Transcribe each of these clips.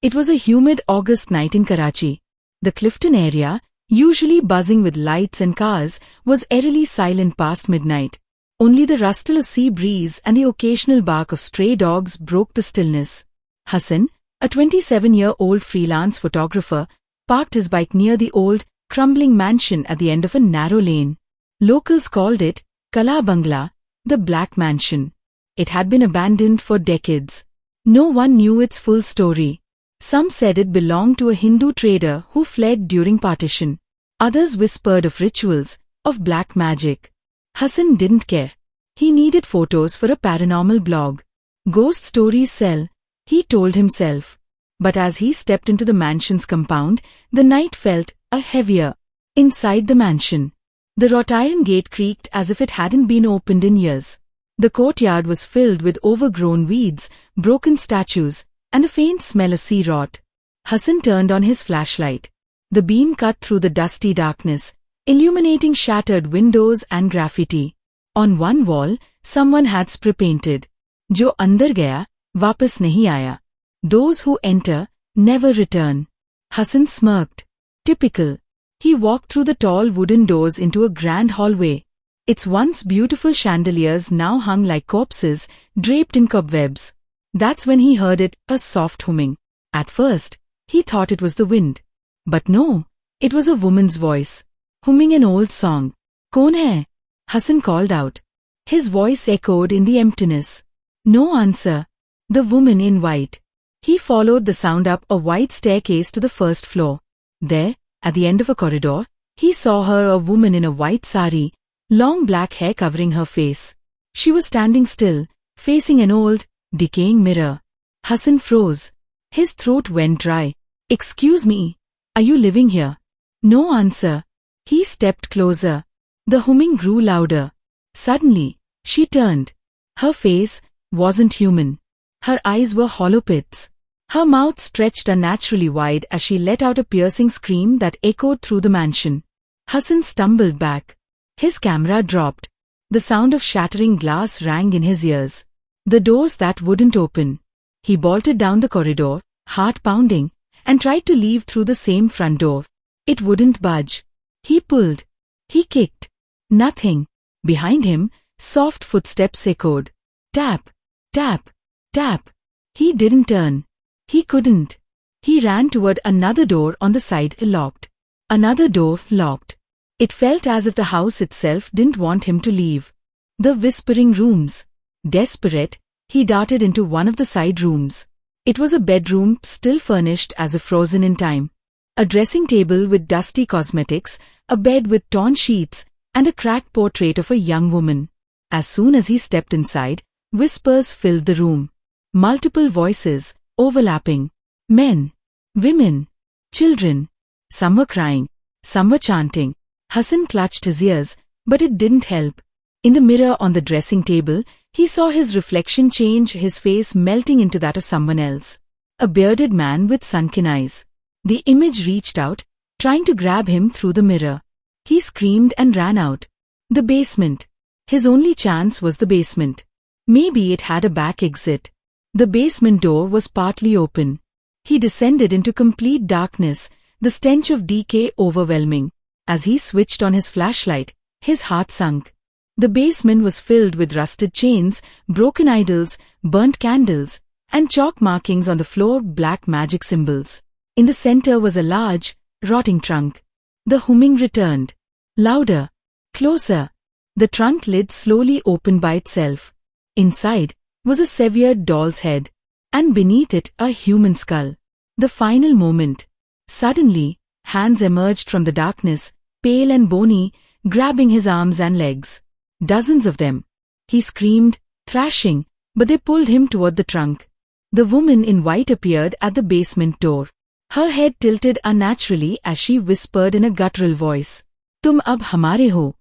It was a humid August night in Karachi. The Clifton area, usually buzzing with lights and cars, was eerily silent past midnight. Only the rustle of sea breeze and the occasional bark of stray dogs broke the stillness. Hassan, a 27-year-old freelance photographer, parked his bike near the old, crumbling mansion at the end of a narrow lane. Locals called it Clifton Bangla, the Black Mansion. It had been abandoned for decades. No one knew its full story. Some said it belonged to a Hindu trader who fled during partition. Others whispered of rituals, of black magic. Hassan didn't care. He needed photos for a paranormal blog. Ghost stories sell, he told himself. But as he stepped into the mansion's compound, the night felt heavier. Inside the mansion, the wrought iron gate creaked as if it hadn't been opened in years. The courtyard was filled with overgrown weeds, broken statues, and a faint smell of sea rot. Hassan turned on his flashlight. The beam cut through the dusty darkness, illuminating shattered windows and graffiti. On one wall, someone had spray-painted, "Jo andar gaya, wapas nahi aaya. Those who enter, never return." Hassan smirked. Typical. He walked through the tall wooden doors into a grand hallway. Its once beautiful chandeliers now hung like corpses, draped in cobwebs. That's when he heard it, a soft humming. At first, he thought it was the wind. But no, it was a woman's voice, humming an old song. "Kaun hai?" Hassan called out. His voice echoed in the emptiness. No answer. The woman in white. He followed the sound up a wide staircase to the first floor. There, at the end of a corridor, he saw her, a woman in a white sari, long black hair covering her face. She was standing still, facing an old, decaying mirror. Hassan froze. His throat went dry. "Excuse me, are you living here?" No answer. He stepped closer. The humming grew louder. Suddenly, she turned. Her face wasn't human. Her eyes were hollow pits. Her mouth stretched unnaturally wide as she let out a piercing scream that echoed through the mansion. Hassan stumbled back. His camera dropped. The sound of shattering glass rang in his ears. The doors that wouldn't open. He bolted down the corridor, heart pounding, and tried to leave through the same front door. It wouldn't budge. He pulled. He kicked. Nothing. Behind him, soft footsteps echoed. Tap, tap, tap. He didn't turn. He couldn't. He ran toward another door on the side, locked. Another door, locked. It felt as if the house itself didn't want him to leave. The whispering rooms. Desperate, he darted into one of the side rooms. It was a bedroom, still furnished as if frozen in time. A dressing table with dusty cosmetics, a bed with torn sheets, and a cracked portrait of a young woman. As soon as he stepped inside, whispers filled the room. Multiple voices, overlapping. Men, women, children. Some were crying, some were chanting. Hassan clutched his ears, but it didn't help. In the mirror on the dressing table, he saw his reflection change, his face melting into that of someone else. A bearded man with sunken eyes. The image reached out, trying to grab him through the mirror. He screamed and ran out. The basement. His only chance was the basement. Maybe it had a back exit. The basement door was partly open. He descended into complete darkness, the stench of decay overwhelming. As he switched on his flashlight, his heart sunk. The basement was filled with rusted chains, broken idols, burnt candles, and chalk markings on the floor, black magic symbols. In the center was a large, rotting trunk. The humming returned. Louder. Closer. The trunk lid slowly opened by itself. Inside was a severed doll's head. And beneath it a human skull. The final moment. Suddenly, hands emerged from the darkness, pale and bony, grabbing his arms and legs. Dozens of them. He screamed, thrashing, but they pulled him toward the trunk. The woman in white appeared at the basement door. Her head tilted unnaturally as she whispered in a guttural voice. "Tum ab hamare ho.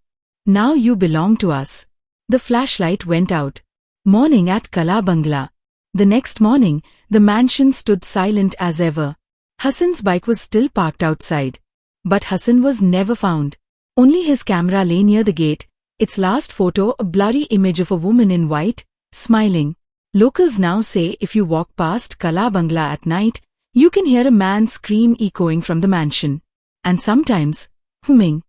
Now you belong to us." The flashlight went out. Morning at Clifton Bangla. The next morning, the mansion stood silent as ever. Hassan's bike was still parked outside. But Hassan was never found. Only his camera lay near the gate, its last photo a blurry image of a woman in white, smiling. Locals now say if you walk past Clifton Bangla at night, you can hear a man's scream echoing from the mansion, and sometimes humming